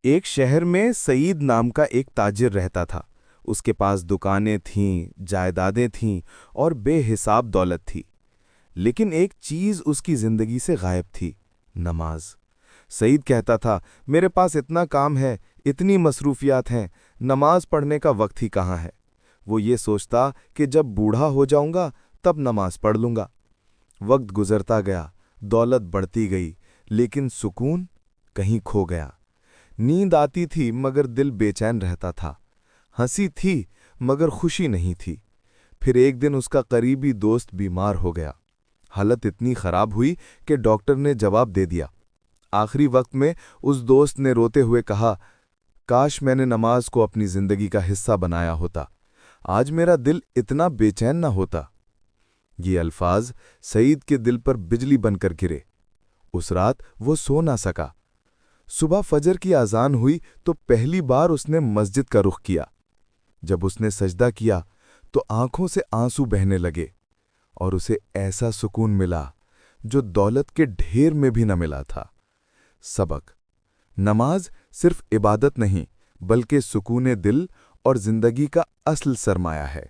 ایک شہر میں سعید نام کا ایک تاجر رہتا تھا۔ اس کے پاس دکانیں تھیں، جائیدادیں تھیں اور بے حساب دولت تھی۔ لیکن ایک چیز اس کی زندگی سے غائب تھی: نماز۔ سعید کہتا تھا، میرے پاس اتنا کام ہے، اتنی مصروفیات ہیں، نماز پڑھنے کا وقت ہی کہاں ہے؟ وہ یہ سوچتا کہ جب بوڑھا ہو جاؤں گا تب نماز پڑھ لوں گا۔ وقت گزرتا گیا، دولت بڑھتی گئی، لیکن سکون کہیں کھو گیا۔ نیند آتی تھی مگر دل بے چین رہتا تھا، ہنسی تھی مگر خوشی نہیں تھی۔ پھر ایک دن اس کا قریبی دوست بیمار ہو گیا۔ حالت اتنی خراب ہوئی کہ ڈاکٹر نے جواب دے دیا۔ آخری وقت میں اس دوست نے روتے ہوئے کہا، کاش میں نے نماز کو اپنی زندگی کا حصہ بنایا ہوتا، آج میرا دل اتنا بے چین نہ ہوتا۔ یہ الفاظ سعید کے دل پر بجلی بن کر گرے۔ اس رات وہ سو نہ سکا۔ صبح فجر کی اذان ہوئی تو پہلی بار اس نے مسجد کا رخ کیا۔ جب اس نے سجدہ کیا تو آنکھوں سے آنسو بہنے لگے، اور اسے ایسا سکون ملا جو دولت کے ڈھیر میں بھی نہ ملا تھا۔ سبق: نماز صرف عبادت نہیں بلکہ سکون دل اور زندگی کا اصل سرمایہ ہے۔